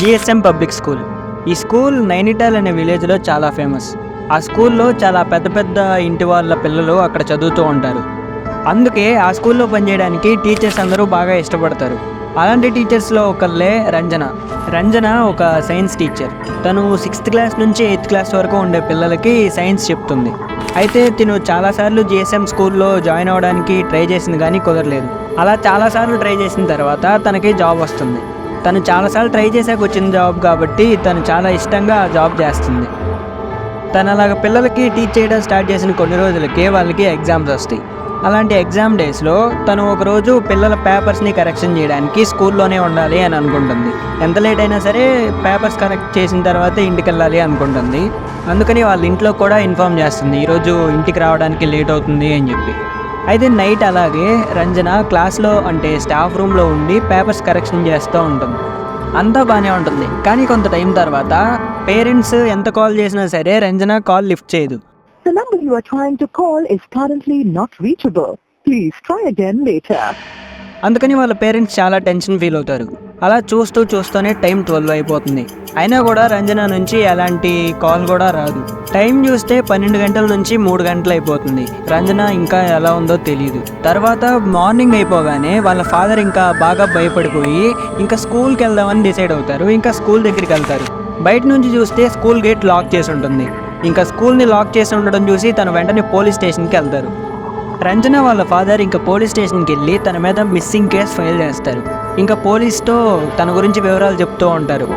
GSM public school. ఈ school Nainital అనే విలేజ్లో చాలా ఫేమస్. ఆ స్కూల్లో చాలా పెద్ద పెద్ద ఇంటి వాళ్ళ పిల్లలు అక్కడ చదువుతూ ఉంటారు. అందుకే ఆ స్కూల్లో పనిచేయడానికి టీచర్స్ అందరూ బాగా ఇష్టపడతారు. అలాంటి టీచర్స్లో ఒకళ్ళే రంజన ఒక సైన్స్ టీచర్. తను 6th క్లాస్ నుంచి 8th క్లాస్ వరకు ఉండే పిల్లలకి సైన్స్ చెప్తుంది. అయితే తిను చాలాసార్లు జిఎస్ఎం స్కూల్లో జాయిన్ అవ్వడానికి ట్రై చేసింది కానీ కుదరలేదు. అలా చాలాసార్లు ట్రై చేసిన తర్వాత తనకి జాబ్ వస్తుంది. తను చాలాసార్లు ట్రై చేసాక వచ్చిన జాబ్ కాబట్టి తను చాలా ఇష్టంగా ఆ జాబ్ చేస్తుంది. తను అలాగ పిల్లలకి టీచ్ చేయడం స్టార్ట్ చేసిన కొన్ని రోజులకే వాళ్ళకి ఎగ్జామ్స్ వస్తాయి. అలాంటి ఎగ్జామ్ డేస్లో తను ఒకరోజు పిల్లల పేపర్స్ని కరెక్షన్ చేయడానికి స్కూల్లోనే ఉండాలి అని అనుకుంటుంది. ఎంత లేట్ అయినా సరే పేపర్స్ కరెక్ట్ చేసిన తర్వాత ఇంటికి వెళ్ళాలి అనుకుంటుంది. అందుకని వాళ్ళ ఇంట్లో కూడా ఇన్ఫామ్ చేస్తుంది, ఈరోజు ఇంటికి రావడానికి లేట్ అవుతుంది అని చెప్పి. అయితే నైట్ అలాగే రంజన క్లాస్లో అంటే స్టాఫ్ రూమ్లో ఉండి పేపర్స్ కరెక్షన్ చేస్తూ ఉంటుంది. అంతా బాగానే ఉంటుంది. కానీ కొంత టైం తర్వాత పేరెంట్స్ ఎంత కాల్ చేసినా సరే రంజన కాల్ లిఫ్ట్ చేయదు. The number you are trying to call is currently not reachable. Please try again later. అందుకని వాళ్ళ పేరెంట్స్ చాలా టెన్షన్ ఫీల్ అవుతారు. అలా చూస్తూనే టైం 12 అయిపోతుంది. అయినా కూడా రంజన నుంచి ఎలాంటి కాల్ కూడా రాదు. టైం చూస్తే 12 గంటల నుంచి 3 గంటలు అయిపోతుంది. రంజన ఇంకా ఎలా ఉందో తెలియదు. తర్వాత మార్నింగ్ అయిపోగానే వాళ్ళ ఫాదర్ ఇంకా బాగా భయపడిపోయి ఇంకా స్కూల్కి వెళ్దామని డిసైడ్ అవుతారు. ఇంకా స్కూల్ దగ్గరికి వెళ్తారు. బయట నుంచి చూస్తే స్కూల్ గేట్ లాక్ చేసి ఉంటుంది. ఇంకా స్కూల్ని లాక్ చేసి ఉండడం చూసి తను వెంటనే పోలీస్ స్టేషన్కి వెళ్తారు. రంజన వాళ్ళ ఫాదర్ ఇంకా పోలీస్ స్టేషన్కి వెళ్ళి తన మీద మిస్సింగ్ కేసు ఫైల్ చేస్తారు. ఇంకా పోలీస్తో తన గురించి వివరాలు చెప్తూ ఉంటారు.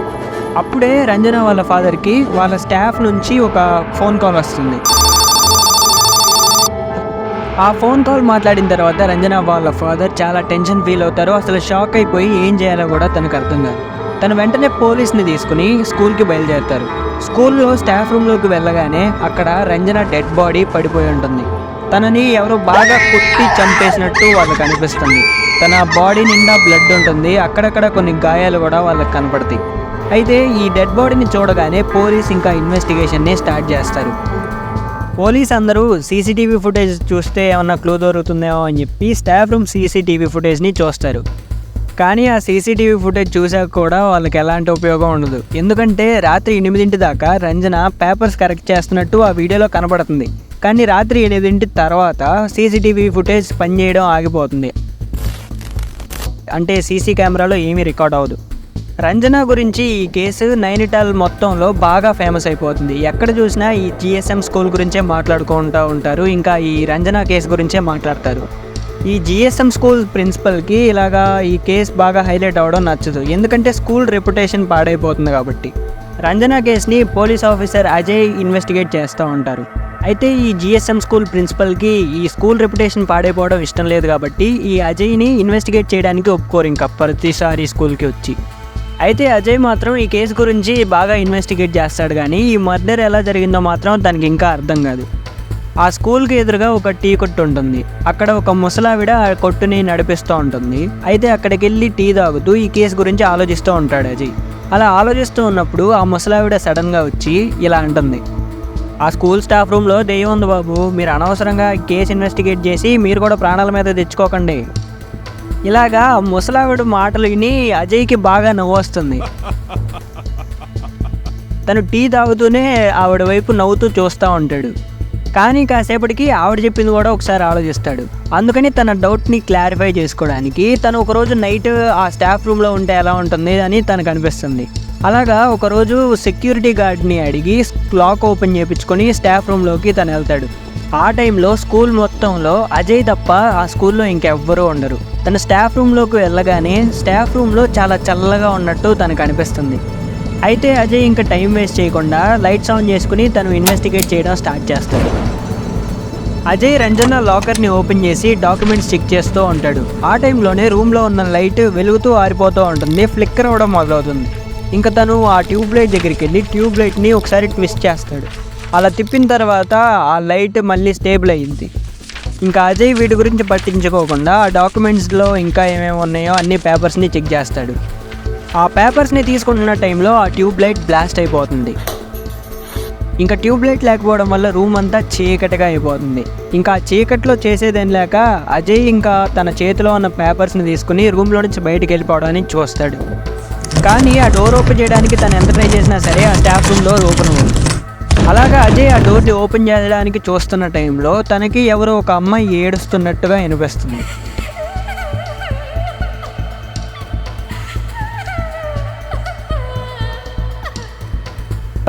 అప్పుడే రంజన వాళ్ళ ఫాదర్కి వాళ్ళ స్టాఫ్ నుంచి ఒక ఫోన్ కాల్ వస్తుంది. ఆ ఫోన్ కాల్ మాట్లాడిన తర్వాత రంజన వాళ్ళ ఫాదర్ చాలా టెన్షన్ ఫీల్ అవుతారు. అసలు షాక్ అయిపోయి ఏం చేయాలో కూడా తనకు అర్థం కాదు. తను వెంటనే పోలీస్ని తీసుకుని స్కూల్కి బయలుదేరుతారు. స్కూల్లో స్టాఫ్ రూమ్లోకి వెళ్ళగానే అక్కడ రంజన డెడ్ బాడీ పడిపోయి ఉంటుంది. తనని ఎవరో బాగా కుట్టి చంపేసినట్టు వాళ్ళకి అనిపిస్తుంది. తన బాడీ నిండా బ్లడ్ ఉంటుంది. అక్కడక్కడ కొన్ని గాయాలు కూడా వాళ్ళకి కనపడతాయి. అయితే ఈ డెడ్ బాడీని చూడగానే పోలీస్ ఇంకా ఇన్వెస్టిగేషన్ని స్టార్ట్ చేస్తారు. పోలీస్ అందరూ సీసీటీవీ ఫుటేజ్ చూస్తే ఏమన్నా క్లూ దొరుకుతుందేమో అని చెప్పి స్టాఫ్ రూమ్ సీసీటీవీ ఫుటేజ్ని చూస్తారు. కానీ ఆ సీసీటీవీ ఫుటేజ్ చూసాక కూడా వాళ్ళకి ఎలాంటి ఉపయోగం ఉండదు. ఎందుకంటే రాత్రి 8 దాకా రంజన పేపర్స్ కరెక్ట్ చేస్తున్నట్టు ఆ వీడియోలో కనపడుతుంది. కానీ రాత్రి 8 తర్వాత సీసీటీవీ ఫుటేజ్ పనిచేయడం ఆగిపోతుంది. అంటే సీసీ కెమెరాలో ఏమీ రికార్డ్ అవ్వదు. రంజన గురించి ఈ కేసు నైనిటాల్ మొత్తంలో బాగా ఫేమస్ అయిపోతుంది. ఎక్కడ చూసినా ఈ జిఎస్ఎం స్కూల్ గురించే మాట్లాడుకుంటూ ఉంటారు. ఇంకా ఈ రంజన కేసు గురించే మాట్లాడతారు. ఈ జిఎస్ఎం స్కూల్ ప్రిన్సిపల్కి ఇలాగా ఈ కేసు బాగా హైలైట్ అవ్వడం నచ్చదు. ఎందుకంటే స్కూల్ రెప్యుటేషన్ పాడైపోతుంది కాబట్టి. రంజన కేసుని పోలీస్ ఆఫీసర్ అజయ్ ఇన్వెస్టిగేట్ చేస్తూ ఉంటారు. అయితే ఈ జిఎస్ఎం స్కూల్ ప్రిన్సిపల్కి ఈ స్కూల్ రెప్యుటేషన్ పాడైపోవడం ఇష్టం లేదు కాబట్టి ఈ అజయ్ని ఇన్వెస్టిగేట్ చేయడానికి ఒప్పుకోరు ఇంకా ప్రతిసారి స్కూల్కి వచ్చి. అయితే అజయ్ మాత్రం ఈ కేసు గురించి బాగా ఇన్వెస్టిగేట్ చేస్తాడు. కానీ ఈ మర్డర్ ఎలా జరిగిందో మాత్రం తనకి ఇంకా అర్థం కాదు. ఆ స్కూల్కి ఎదురుగా ఒక టీ కొట్టు ఉంటుంది. అక్కడ ఒక ముసలావిడ ఆ కొట్టుని నడిపిస్తూ ఉంటుంది. అయితే అక్కడికి వెళ్ళి టీ తాగుతూ ఈ కేసు గురించి ఆలోచిస్తూ ఉంటాడు అజయ్. అలా ఆలోచిస్తూ ఉన్నప్పుడు ఆ ముసలావిడ సడన్గా వచ్చి ఇలా అంటుంది, ఆ స్కూల్ స్టాఫ్ రూమ్లో దెయ్యం ఉంది బాబు, మీరు అనవసరంగా కేసు ఇన్వెస్టిగేట్ చేసి మీరు కూడా ప్రాణాల మీద తెచ్చుకోకండి. ఇలాగా ముసలావిడ మాటలు విని అజయ్కి బాగా నవ్వు వస్తుంది. తను టీ తాగుతూనే ఆవిడ వైపు నవ్వుతూ చూస్తూ ఉంటాడు. కానీ కాసేపటికి ఆవిడ చెప్పింది కూడా ఒకసారి ఆలోచిస్తాడు. అందుకని తన డౌట్ని క్లారిఫై చేసుకోవడానికి తను ఒకరోజు నైట్ ఆ స్టాఫ్ రూమ్లో ఉంటే ఎలా ఉంటుంది అని తనకు అనిపిస్తుంది. అలాగా ఒకరోజు సెక్యూరిటీ గార్డ్ని అడిగి లాక్ ఓపెన్ చేయించుకొని స్టాఫ్ రూమ్లోకి తను వెళ్తాడు. ఆ టైంలో స్కూల్ మొత్తంలో అజయ్ తప్ప ఆ స్కూల్లో ఇంకెవ్వరూ ఉండరు. తన స్టాఫ్ రూమ్లోకి వెళ్ళగానే స్టాఫ్ రూమ్లో చాలా చల్లగా ఉన్నట్టు తనకు అనిపిస్తుంది. అయితే అజయ్ ఇంకా టైం వేస్ట్ చేయకుండా లైట్స్ ఆన్ చేసుకుని తను ఇన్వెస్టిగేట్ చేయడం స్టార్ట్ చేస్తాడు. అజయ్ రంజన లాకర్ని ఓపెన్ చేసి డాక్యుమెంట్స్ చెక్ చేస్తూ ఉంటాడు. ఆ టైంలోనే రూమ్లో ఉన్న లైట్ వెలుగుతూ ఆరిపోతూ ఉంటుంది, ఫ్లిక్కర్ అవ్వడం మొదలవుతుంది. ఇంకా తను ఆ ట్యూబ్ లైట్ దగ్గరికి వెళ్ళి ట్యూబ్ లైట్ని ఒకసారి ట్విస్ట్ చేస్తాడు. అలా తిప్పిన తర్వాత ఆ లైట్ మళ్ళీ స్టేబుల్ అయ్యింది. ఇంకా అజయ్ వీటి గురించి పట్టించుకోకుండా ఆ డాక్యుమెంట్స్లో ఇంకా ఏమేమి ఉన్నాయో అన్ని పేపర్స్ని చెక్ చేస్తాడు. ఆ పేపర్స్ని తీసుకుంటున్న టైంలో ఆ ట్యూబ్ లైట్ బ్లాస్ట్ అయిపోతుంది. ఇంకా ట్యూబ్ లైట్ లేకపోవడం వల్ల రూమ్ అంతా చీకటిగా అయిపోతుంది. ఇంకా ఆ చీకట్లో చేసేదేం లేక అజయ్ ఇంకా తన చేతిలో ఉన్న పేపర్స్ని తీసుకుని రూమ్లో నుంచి బయటికి వెళ్ళిపోవడానికి చూస్తాడు. కానీ ఆ డోర్ ఓపెన్ చేయడానికి తను ఎంత ట్రై చేసినా సరే ఆ స్టాఫ్ రూమ్ డోర్ ఓపెన్ అవ్వదు. అలాగా అజయ్ ఆ డోర్ని ఓపెన్ చేయడానికి చూస్తున్న టైంలో తనకి ఎవరో ఒక అమ్మాయి ఏడుస్తున్నట్టుగా అనిపిస్తుంది.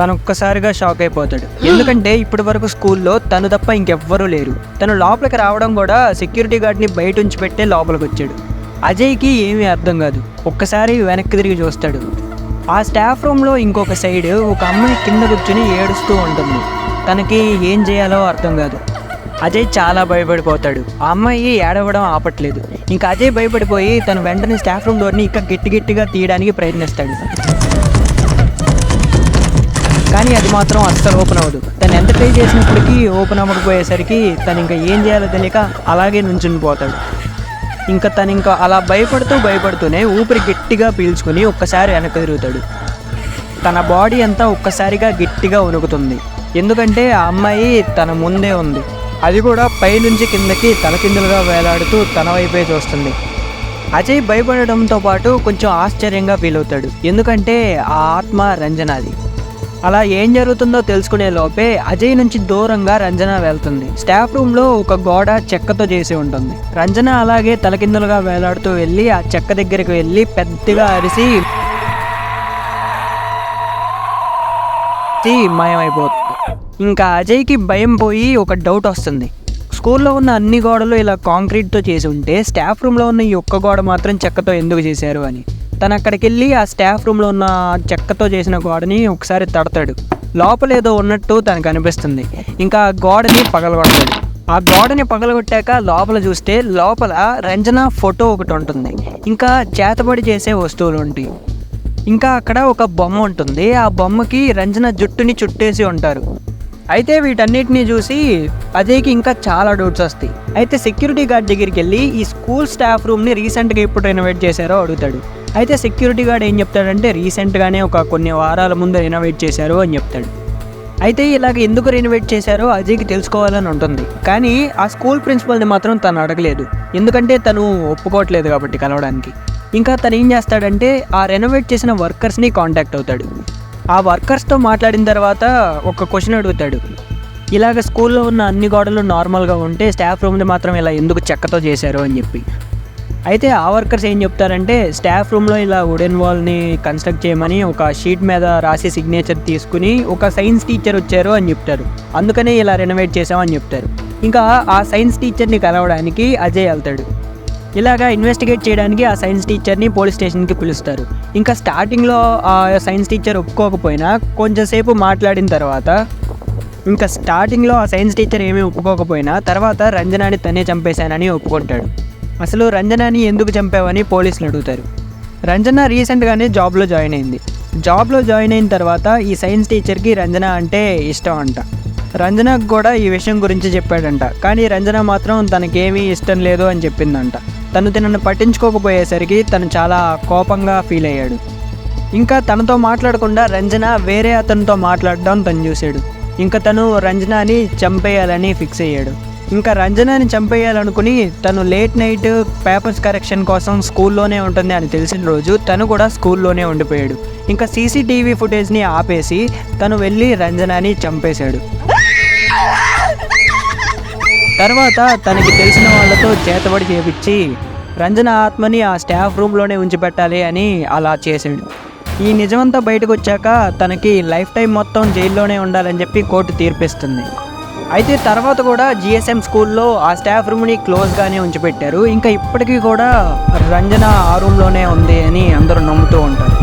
తను ఒక్కసారిగా షాక్ అయిపోతాడు. ఎందుకంటే ఇప్పటి వరకు స్కూల్లో తను తప్ప ఇంకెవ్వరూ లేరు. తను లోపలికి రావడం కూడా సెక్యూరిటీ గార్డ్ని బయట ఉంచి పెట్టే లోపలికి వచ్చాడు. అజయ్కి ఏమీ అర్థం కాదు. ఒక్కసారి వెనక్కి తిరిగి చూస్తాడు. ఆ స్టాఫ్ రూమ్లో ఇంకొక సైడ్ ఒక అమ్మాయి కింద కూర్చుని ఏడుస్తూ ఉంటుంది. తనకి ఏం చేయాలో అర్థం కాదు. అజయ్ చాలా భయపడిపోతాడు. ఆ అమ్మాయి ఏడవడం ఆపట్లేదు. ఇంకా అజయ్ భయపడిపోయి తను వెంటనే స్టాఫ్ రూమ్ డోర్ని ఇంకా గట్టిగా తీయడానికి ప్రయత్నిస్తాడు. కానీ అది మాత్రం అస్సలు ఓపెన్ అవ్వదు. తను ఎంత ట్రై చేసినప్పటికీ ఓపెన్ అవ్వకపోయేసరికి తను ఇంకా ఏం చేయాలో తెలియక అలాగే నుంచుని పోతాడు. తను అలా భయపడుతూనే ఊపిరి గట్టిగా పీల్చుకొని ఒక్కసారి వెనక్కి తిరుగుతాడు. తన బాడీ అంతా ఒక్కసారిగా గట్టిగా వణుకుతుంది. ఎందుకంటే ఆ అమ్మాయి తన ముందే ఉంది. అది కూడా పైనుంచి కిందకి తలకిందులుగా వేలాడుతూ తన వైపే చూస్తుంది. అజయ్ భయపడడంతో పాటు కొంచెం ఆశ్చర్యంగా ఫీల్ అవుతాడు. ఎందుకంటే ఆ ఆత్మ రంజనాది. అలా ఏం జరుగుతుందో తెలుసుకునే లోపే అజయ్ నుంచి దూరంగా రంజన వెళ్తుంది. స్టాఫ్ రూమ్లో ఒక గోడ చెక్కతో చేసి ఉంటుంది. రంజన అలాగే తలకిందులుగా వేలాడుతూ వెళ్ళి ఆ చెక్క దగ్గరికి వెళ్ళి పెద్దగా అరిసి మాయమైపోతుంది. ఇంకా అజయ్కి భయం పోయి ఒక డౌట్ వస్తుంది. స్కూల్లో ఉన్న అన్ని గోడలు ఇలా కాంక్రీట్తో చేసి ఉంటే స్టాఫ్ రూమ్లో ఉన్న ఈ ఒక్క గోడ మాత్రం చెక్కతో ఎందుకు చేశారు అని. తను అక్కడికి వెళ్ళి ఆ స్టాఫ్ రూమ్లో ఉన్న చెక్కతో చేసిన గోడని ఒకసారి తడతాడు. లోపల ఏదో ఉన్నట్టు తనకు అనిపిస్తుంది. ఇంకా ఆ గోడని పగలగొడతాడు. ఆ గోడని పగలగొట్టాక లోపల చూస్తే లోపల రంజన ఫోటో ఒకటి ఉంటుంది. ఇంకా చేతబడి చేసే వస్తువులు ఉంటాయి. ఇంకా అక్కడ ఒక బొమ్మ ఉంటుంది. ఆ బొమ్మకి రంజన జుట్టుని చుట్టేసి ఉంటారు. అయితే వీటన్నిటిని చూసి అజయ్కి ఇంకా చాలా డౌట్స్ వస్తాయి. అయితే సెక్యూరిటీ గార్డ్ దగ్గరికి వెళ్ళి ఈ స్కూల్ స్టాఫ్ రూమ్ని రీసెంట్గా ఎప్పుడు రెనోవేట్ చేశారో అడుగుతాడు. అయితే సెక్యూరిటీ గార్డ్ ఏం చెప్తాడంటే రీసెంట్గానే ఒక కొన్ని వారాల ముందు రెనోవేట్ చేశారు అని చెప్తాడు. అయితే ఇలాగ ఎందుకు రెనోవేట్ చేశారో అజయ్కి తెలుసుకోవాలని ఉంటుంది. కానీ ఆ స్కూల్ ప్రిన్సిపల్ని మాత్రం తను అడగలేదు. ఎందుకంటే తను ఒప్పుకోవట్లేదు కాబట్టి కలవడానికి. ఇంకా తను ఏం చేస్తాడంటే ఆ రెనోవేట్ చేసిన వర్కర్స్ని కాంటాక్ట్ అవుతాడు. ఆ వర్కర్స్తో మాట్లాడిన తర్వాత ఒక క్వశ్చన్ అడుగుతాడు. ఇలాగ స్కూల్లో ఉన్న అన్ని గోడలు నార్మల్గా ఉంటే స్టాఫ్ రూమ్ని మాత్రం ఇలా ఎందుకు చెక్కతో చేశారు అని చెప్పి. అయితే ఆ వర్కర్స్ ఏం చెప్తారంటే స్టాఫ్ రూమ్లో ఇలా వుడెన్ వాల్ని కన్స్ట్రక్ట్ చేయమని ఒక షీట్ మీద రాసి సిగ్నేచర్ తీసుకుని ఒక సైన్స్ టీచర్ వచ్చారు అని చెప్తారు. అందుకనే ఇలా రెనోవేట్ చేసామని చెప్తారు. ఇంకా ఆ సైన్స్ టీచర్ని కలవడానికి అజయ్ వెళ్తాడు. ఇలాగా ఇన్వెస్టిగేట్ చేయడానికి ఆ సైన్స్ టీచర్ని పోలీస్ స్టేషన్కి పిలుస్తారు. ఇంకా స్టార్టింగ్లో ఆ సైన్స్ టీచర్ ఒప్పుకోకపోయినా కొంచెంసేపు మాట్లాడిన తర్వాత ఆ సైన్స్ టీచర్ ఏమీ ఒప్పుకోకపోయినా తర్వాత రంజనాని తనే చంపేశానని ఒప్పుకుంటాడు. అసలు రంజనాని ఎందుకు చంపావని పోలీసులు అడుగుతారు. రంజన రీసెంట్గానే జాబ్లో జాయిన్ అయింది. జాబ్లో జాయిన్ అయిన తర్వాత ఈ సైన్స్ టీచర్కి రంజన అంటే ఇష్టం అంట. రంజనకు కూడా ఈ విషయం గురించి చెప్పాడంట. కానీ రంజన మాత్రం తనకేమీ ఇష్టం లేదు అని చెప్పిందంట. తనను పట్టించుకోకపోయేసరికి తను చాలా కోపంగా ఫీల్ అయ్యాడు. ఇంకా తనతో మాట్లాడకుండా రంజన వేరే అతనితో మాట్లాడడం తను చూశాడు. ఇంకా తను రంజనాని చంపేయాలని ఫిక్స్ అయ్యాడు. ఇంకా రంజనాని చంపేయాలనుకుని తను లేట్ నైట్ పేపర్స్ కరెక్షన్ కోసం స్కూల్లోనే ఉంటుంది అని తెలిసిన రోజు తను కూడా స్కూల్లోనే ఉండిపోయాడు. ఇంకా సీసీటీవీ ఫుటేజ్ని ఆపేసి తను వెళ్ళి రంజనాని చంపేశాడు. తర్వాత తనకి తెలిసిన వాళ్ళతో చేతబడి చేపించి రంజన ఆత్మని ఆ స్టాఫ్ రూమ్లోనే ఉంచిపెట్టాలి అని అలా చేశాడు. ఈ నిజమంతా బయటకు వచ్చాక తనకి లైఫ్ టైం మొత్తం జైల్లోనే ఉండాలని చెప్పి కోర్టు తీర్పిస్తుంది. అయితే తర్వాత కూడా జిఎస్ఎం స్కూల్లో ఆ స్టాఫ్ రూమ్ని క్లోజ్గానే ఉంచిపెట్టారు. ఇంకా ఇప్పటికీ కూడా రంజన ఆ రూమ్లోనే ఉంది అని అందరూ నమ్ముతూ ఉంటారు.